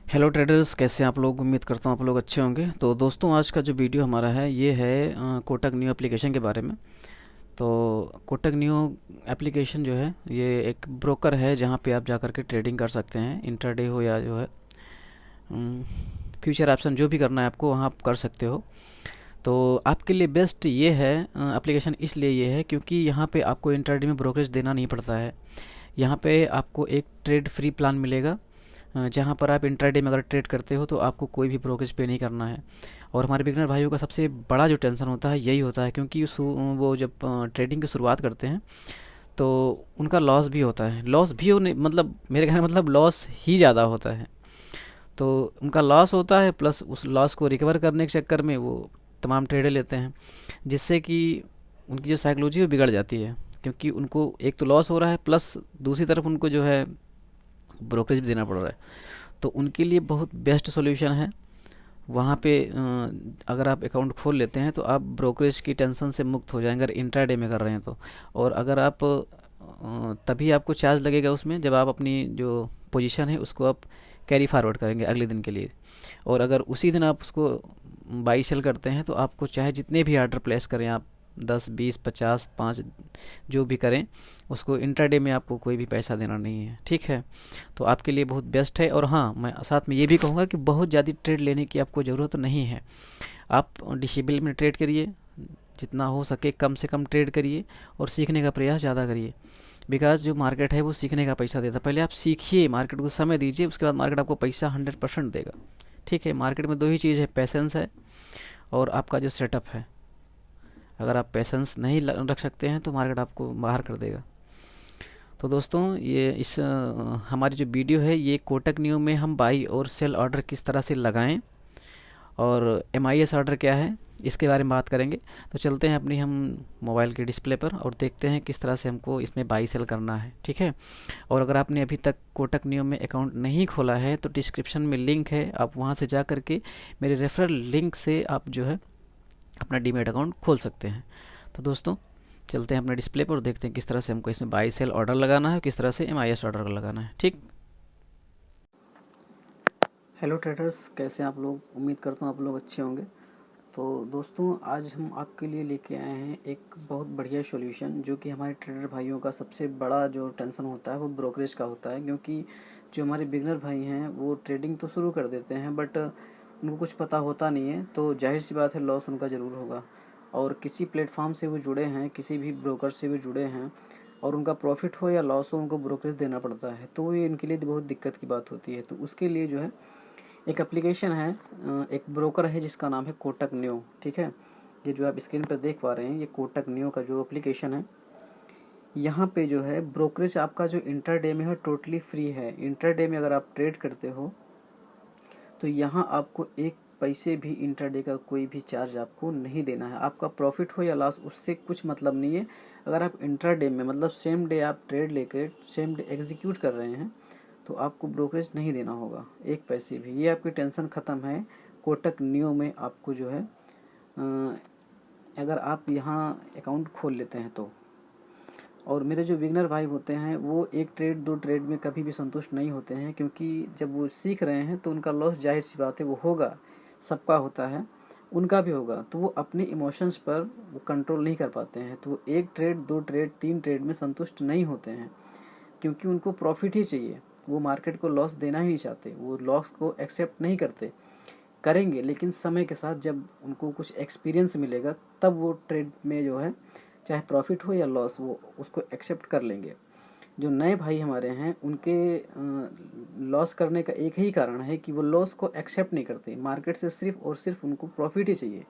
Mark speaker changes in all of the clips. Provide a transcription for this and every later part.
Speaker 1: Hello traders, कैसे हैं आप लोग। उम्मीद करता हूँ आप लोग अच्छे होंगे। तो दोस्तों, आज का जो वीडियो हमारा है ये है कोटक न्यू एप्लीकेशन के बारे में। तो कोटक न्यू एप्लीकेशन जो है ये एक ब्रोकर है जहाँ पे आप जा कर के ट्रेडिंग कर सकते हैं। इंट्राडे हो या जो है फ्यूचर ऑप्शन जो भी करना है आपको वहाँ आप कर सकते हो। तो आपके लिए बेस्ट ये है एप्लीकेशन, इसलिए ये है क्योंकि यहाँ पे आपको इंट्राडे में ब्रोकरेज देना नहीं पड़ता है। यहाँ पे आपको एक ट्रेड फ्री प्लान मिलेगा जहाँ पर आप इंट्राडे में अगर ट्रेड करते हो तो आपको कोई भी ब्रोकरेज पे नहीं करना है। और हमारे बिगनर भाइयों का सबसे बड़ा जो टेंशन होता है यही होता है, क्योंकि वो जब ट्रेडिंग की शुरुआत करते हैं तो उनका लॉस भी होता है। लॉस भी होने मतलब मेरे कहने का मतलब लॉस ही ज़्यादा होता है। तो उनका लॉस होता है, प्लस उस लॉस को रिकवर करने के चक्कर में वो तमाम ट्रेडें लेते हैं, जिससे कि उनकी जो साइकोलॉजी है वो बिगड़ जाती है। क्योंकि उनको एक तो लॉस हो रहा है, प्लस दूसरी तरफ उनको जो है ब्रोकरेज भी देना पड़ रहा है। तो उनके लिए बहुत बेस्ट सॉल्यूशन है वहाँ पे। अगर आप अकाउंट खोल लेते हैं तो आप ब्रोकरेज की टेंशन से मुक्त हो जाएंगे अगर इंट्राडे में कर रहे हैं तो। और अगर आप तभी आपको चार्ज लगेगा उसमें जब आप अपनी जो पोजीशन है उसको आप कैरी फॉरवर्ड करेंगे अगले दिन के लिए। और अगर उसी दिन आप उसको बाई सेल करते हैं तो आपको चाहे जितने भी आर्डर प्लेस करें आप, 10, 20, 50, 5 जो भी करें, उसको इंट्राडे में आपको कोई भी पैसा देना नहीं है। ठीक है, तो आपके लिए बहुत बेस्ट है। और हाँ, मैं साथ में ये भी कहूँगा कि बहुत ज़्यादा ट्रेड लेने की आपको ज़रूरत नहीं है। आप डिसिबल में ट्रेड करिए, जितना हो सके कम से कम ट्रेड करिए और सीखने का प्रयास ज़्यादा करिए। बिकॉज जो मार्केट है वो सीखने का पैसा देता है। पहले आप सीखिए, मार्केट को समय दीजिए, उसके बाद मार्केट आपको पैसा 100% देगा। ठीक है, मार्केट में दो ही चीज़ है, पैसेंस है और आपका जो सेटअप है। अगर आप पैसेंस नहीं रख सकते हैं तो मार्केट आपको बाहर कर देगा। तो दोस्तों, ये हमारी जो वीडियो है ये कोटक न्यू में हम बाई और सेल ऑर्डर किस तरह से लगाएं और MIS ऑर्डर क्या है इसके बारे में बात करेंगे। तो चलते हैं अपनी हम मोबाइल के डिस्प्ले पर और देखते हैं किस तरह से हमको इसमें बाई सेल करना है। ठीक है, और अगर आपने अभी तक कोटक न्यू में अकाउंट नहीं खोला है तो डिस्क्रिप्शन में लिंक है, आप वहाँ से जा कर के मेरे रेफरल लिंक से आप जो है अपना डीमेट अकाउंट खोल सकते हैं। तो दोस्तों, चलते हैं अपने डिस्प्ले पर और देखते हैं किस तरह से हमको इसमें बाई सेल ऑर्डर लगाना है, किस तरह से MIS ऑर्डर लगाना है। ठीक। हेलो ट्रेडर्स, कैसे हैं आप लोग। उम्मीद करता हूँ आप लोग अच्छे होंगे। तो दोस्तों, आज हम आपके लिए लेके आए हैं एक बहुत बढ़िया सॉल्यूशन, जो कि हमारे ट्रेडर भाइयों का सबसे बड़ा जो टेंशन होता है वो ब्रोकरेज का होता है। क्योंकि जो हमारे बिगनर भाई हैं वो ट्रेडिंग तो शुरू कर देते हैं, बट उनको कुछ पता होता नहीं है, तो जाहिर सी बात है लॉस उनका ज़रूर होगा। और किसी प्लेटफॉर्म से वो जुड़े हैं, किसी भी ब्रोकर से वो जुड़े हैं, और उनका प्रॉफिट हो या लॉस हो उनको ब्रोकरेज देना पड़ता है, तो ये इनके लिए बहुत दिक्कत की बात होती है। तो उसके लिए जो है एक एप्लीकेशन है, एक ब्रोकर है जिसका नाम है कोटक न्यू। ठीक है, ये जो आप स्क्रीन पर देख पा रहे हैं ये कोटक न्यू का जो एप्लीकेशन है। यहाँ पे जो है ब्रोकरेज आपका जो इंटरडे में है टोटली फ्री है। इंटरडे में अगर आप ट्रेड करते हो तो यहाँ आपको एक पैसे भी इंटरडे का कोई भी चार्ज आपको नहीं देना है। आपका प्रॉफिट हो या लॉस उससे कुछ मतलब नहीं है। अगर आप इंटरडे में मतलब सेम डे आप ट्रेड लेकर सेम डे एग्जीक्यूट कर रहे हैं तो आपको ब्रोकरेज नहीं देना होगा एक पैसे भी। ये आपकी टेंशन ख़त्म है कोटक न्यू में। आपको जो है अगर आप यहाँ अकाउंट खोल लेते हैं तो। और मेरे जो बिगनर भाई होते हैं वो एक ट्रेड दो ट्रेड में कभी भी संतुष्ट नहीं होते हैं, क्योंकि जब वो सीख रहे हैं तो उनका लॉस जाहिर सी बात है वो होगा, सबका होता है, उनका भी होगा। तो वो अपने इमोशंस पर वो कंट्रोल नहीं कर पाते हैं, तो वो एक ट्रेड दो ट्रेड तीन ट्रेड में संतुष्ट नहीं होते हैं, क्योंकि उनको प्रॉफिट ही चाहिए। वो मार्केट को लॉस देना ही नहीं चाहते, वो लॉस को एक्सेप्ट नहीं करते। करेंगे लेकिन समय के साथ जब उनको कुछ एक्सपीरियंस मिलेगा तब वो ट्रेड में जो है चाहे प्रॉफिट हो या लॉस वो उसको एक्सेप्ट कर लेंगे। जो नए भाई हमारे हैं उनके लॉस करने का एक ही कारण है कि वो लॉस को एक्सेप्ट नहीं करते। मार्केट से सिर्फ और सिर्फ उनको प्रॉफिट ही चाहिए।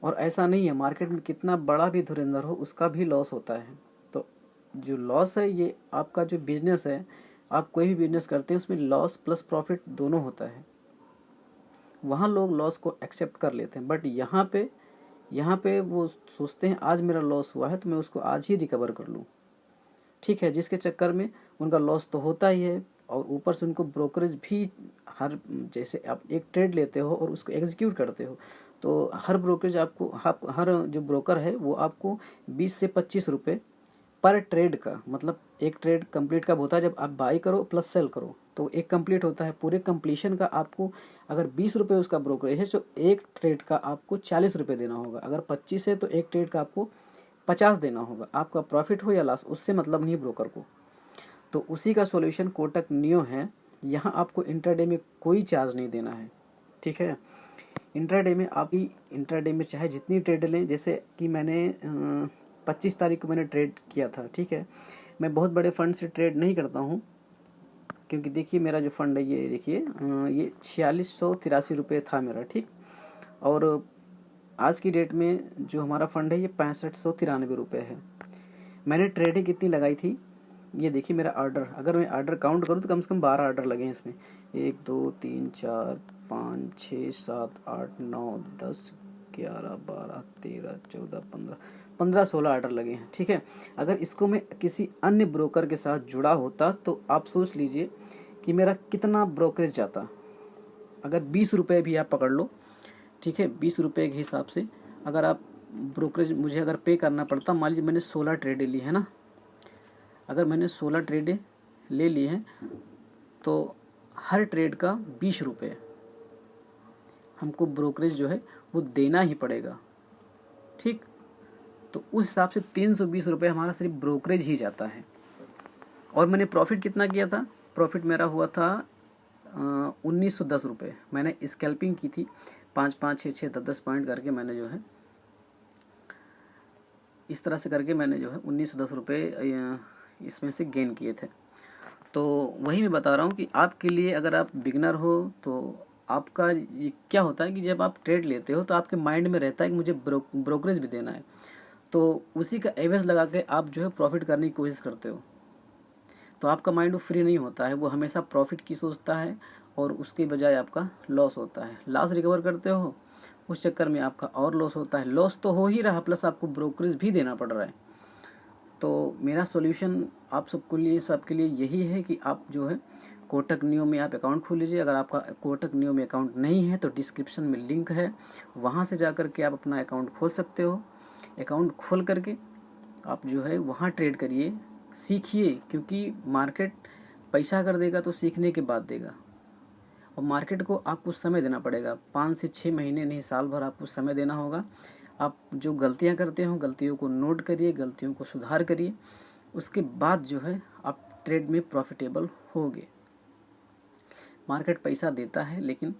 Speaker 1: और ऐसा नहीं है, मार्केट में कितना बड़ा भी धुरंधर हो उसका भी लॉस होता है। तो जो लॉस है ये आपका जो बिजनेस है, आप कोई भी बिजनेस करते हैं उसमें लॉस प्लस प्रॉफिट दोनों होता है। वहाँ लोग लॉस को एक्सेप्ट कर लेते हैं, बट यहाँ पे वो सोचते हैं आज मेरा लॉस हुआ है तो मैं उसको आज ही रिकवर कर लूँ। ठीक है, जिसके चक्कर में उनका लॉस तो होता ही है, और ऊपर से उनको ब्रोकरेज भी हर, जैसे आप एक ट्रेड लेते हो और उसको एग्जीक्यूट करते हो तो हर ब्रोकरेज आपको हर जो ब्रोकर है वो आपको 20 से 25 रुपये पर ट्रेड का, मतलब एक ट्रेड कंप्लीट कब होता है जब आप बाई करो प्लस सेल करो, तो एक कंप्लीट होता है। पूरे कंप्लीशन का आपको अगर 20 रुपये उसका ब्रोकरेज है, तो एक ट्रेड का आपको 40 रुपये देना होगा। अगर 25 है तो एक ट्रेड का आपको 50 देना होगा। आपका प्रॉफिट हो या लॉस, उससे मतलब नहीं ब्रोकर को। तो उसी का सॉल्यूशन कोटक नियो है। यहाँ आपको इंट्राडे में कोई चार्ज नहीं देना है, ठीक है। इंट्राडे में आप ही इंट्राडे में चाहे जितनी ट्रेड लें, जैसे कि मैंने 25 तारीख को मैंने ट्रेड किया था, ठीक है। मैं बहुत बड़े फंड से ट्रेड नहीं करता हूँ, क्योंकि देखिए मेरा जो फंड है ये देखिए ये 4683 रुपये था मेरा, ठीक। और आज की डेट में जो हमारा फंड है ये 6593 रुपये है। मैंने ट्रेडिंग कितनी लगाई थी, ये देखिए मेरा ऑर्डर, अगर मैं ऑर्डर काउंट करूँ तो कम से कम 12 ऑर्डर लगे हैं इसमें। 1 2 3 4 5 6 7 8 9 10 11 12 13 14 15 16 ऑर्डर लगे हैं, ठीक है। अगर इसको मैं किसी अन्य ब्रोकर के साथ जुड़ा होता तो आप सोच लीजिए कि मेरा कितना ब्रोकरेज जाता। अगर 20 रुपये भी आप पकड़ लो, ठीक है, 20 रुपये के हिसाब से अगर आप ब्रोकरेज मुझे अगर पे करना पड़ता, मान लीजिए मैंने 16 ट्रेडें ली है ना, अगर मैंने 16 ट्रेडें ले ली हैं तो हर ट्रेड का 20 रुपये हमको ब्रोकरेज जो है वो देना ही पड़ेगा, ठीक। तो उस हिसाब से 320 रुपये हमारा सिर्फ ब्रोकरेज ही जाता है। और मैंने प्रॉफिट कितना किया था, प्रॉफिट मेरा हुआ था 1910 रुपये। मैंने स्कैल्पिंग की थी 5 5 6 6 10 10 पॉइंट करके, मैंने जो है इस तरह से करके मैंने जो है 1910 रुपये इसमें से गेन किए थे। तो वही मैं बता रहा हूँ कि आपके लिए अगर आप बिगनर हो तो आपका ये क्या होता है कि जब आप ट्रेड लेते हो तो आपके माइंड में रहता है कि मुझे ब्रोकरेज भी देना है, तो उसी का एवरेज लगा के आप जो है प्रॉफिट करने की कोशिश करते हो। तो आपका माइंड वो फ्री नहीं होता है, वो हमेशा प्रॉफिट की सोचता है और उसके बजाय आपका लॉस होता है। लॉस रिकवर करते हो, उस चक्कर में आपका और लॉस होता है। लॉस तो हो ही रहा, प्लस आपको ब्रोकरेज भी देना पड़ रहा है। तो मेरा सॉल्यूशन आप सबके लिए यही है कि आप जो है कोटक नियो में आप अकाउंट खोल लीजिए। अगर आपका कोटक नियो में अकाउंट नहीं है तो डिस्क्रिप्शन में लिंक है, वहाँ से जा कर के आप अपना अकाउंट खोल सकते हो। अकाउंट खोल करके आप जो है वहाँ ट्रेड करिए, सीखिए, क्योंकि मार्केट पैसा अगर देगा तो सीखने के बाद देगा। और मार्केट को आपको समय देना पड़ेगा, 5 से 6 महीने नहीं, साल भर आपको समय देना होगा। आप जो गलतियां करते हो, गलतियों को नोट करिए, गलतियों को सुधार करिए, उसके बाद जो है आप ट्रेड में प्रॉफिटेबल होगे। मार्केट पैसा देता है लेकिन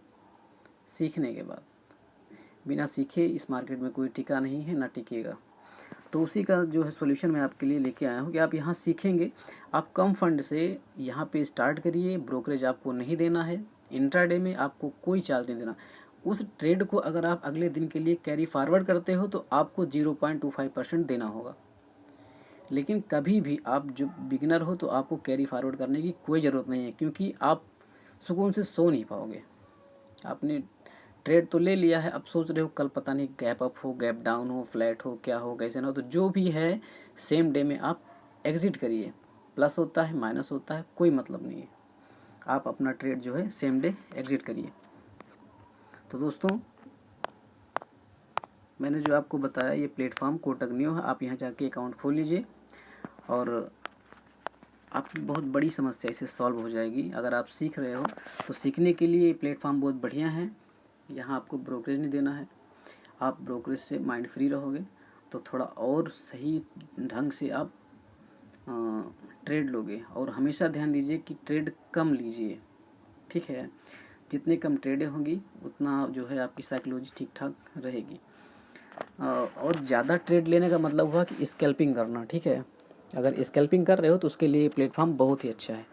Speaker 1: सीखने के बाद, बिना सीखे इस मार्केट में कोई टिका नहीं है, ना टिकेगा। तो उसी का जो है सॉल्यूशन मैं आपके लिए लेके आया हूँ कि आप यहाँ सीखेंगे। आप कम फंड से यहाँ पे स्टार्ट करिए, ब्रोकरेज आपको नहीं देना है, इंट्राडे में आपको कोई चार्ज नहीं देना। उस ट्रेड को अगर आप अगले दिन के लिए कैरी फॉरवर्ड करते हो तो आपको 0.25% देना होगा। लेकिन कभी भी आप जो बिगिनर हो तो आपको कैरी फॉरवर्ड करने की कोई ज़रूरत नहीं है, क्योंकि आप सुकून से सो नहीं पाओगे। आपने ट्रेड तो ले लिया है, अब सोच रहे हो कल पता नहीं गैप अप हो, गैप डाउन हो, फ्लैट हो, क्या हो, कैसे ना हो, तो जो भी है सेम डे में आप एग्जिट करिए। प्लस होता है माइनस होता है, कोई मतलब नहीं है, आप अपना ट्रेड जो है सेम डे एग्जिट करिए। तो दोस्तों मैंने जो आपको बताया ये प्लेटफॉर्म कोटक नियो है, आप यहाँ जाके अकाउंट खोल लीजिए और आपकी बहुत बड़ी समस्या इससे सॉल्व हो जाएगी। अगर आप सीख रहे हो तो सीखने के लिए ये प्लेटफॉर्म बहुत बढ़िया है। यहाँ आपको ब्रोकरेज नहीं देना है, आप ब्रोकरेज से माइंड फ्री रहोगे तो थोड़ा और सही ढंग से आप ट्रेड लोगे। और हमेशा ध्यान दीजिए कि ट्रेड कम लीजिए, ठीक है। जितने कम ट्रेडें होंगी उतना जो है आपकी साइकोलॉजी ठीक ठाक रहेगी। और ज़्यादा ट्रेड लेने का मतलब हुआ कि स्कैल्पिंग करना, ठीक है। अगर स्कैल्पिंग कर रहे हो तो उसके लिए प्लेटफॉर्म बहुत ही अच्छा है।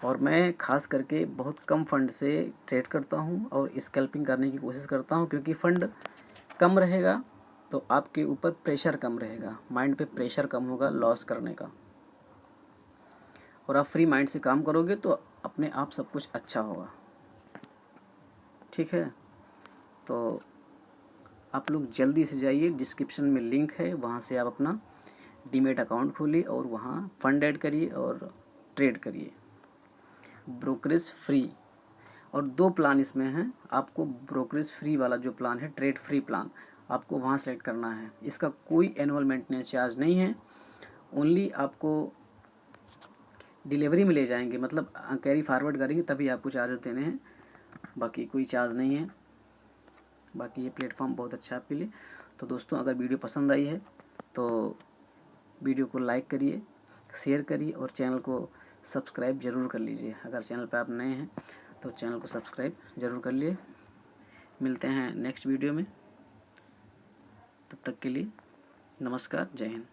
Speaker 1: और मैं खास करके बहुत कम फंड से ट्रेड करता हूँ और स्कैल्पिंग करने की कोशिश करता हूँ, क्योंकि फ़ंड कम रहेगा तो आपके ऊपर प्रेशर कम रहेगा, माइंड पे प्रेशर कम होगा लॉस करने का, और आप फ्री माइंड से काम करोगे तो अपने आप सब कुछ अच्छा होगा, ठीक है। तो आप लोग जल्दी से जाइए, डिस्क्रिप्शन में लिंक है, वहाँ से आप अपना डीमेट अकाउंट खोलिए और वहाँ फ़ंड ऐड करिए और ट्रेड करिए, ब्रोकरेज फ्री। और 2 प्लान इसमें हैं, आपको ब्रोकरेज फ्री वाला जो प्लान है, ट्रेड फ्री प्लान, आपको वहाँ सेलेक्ट करना है। इसका कोई एनुअल मेंटेनेंस चार्ज नहीं है, ओनली आपको डिलीवरी में ले जाएंगे, मतलब कैरी फॉरवर्ड करेंगे तभी आपको चार्जेस देने हैं, बाकी कोई चार्ज नहीं है। बाकी ये प्लेटफॉर्म बहुत अच्छा है आपके लिए। तो दोस्तों अगर वीडियो पसंद आई है तो वीडियो को लाइक करिए, शेयर करिए और चैनल को सब्सक्राइब ज़रूर कर लीजिए। अगर चैनल पर आप नए हैं तो चैनल को सब्सक्राइब ज़रूर कर लिए। मिलते हैं नेक्स्ट वीडियो में, तब तक के लिए नमस्कार, जय हिंद।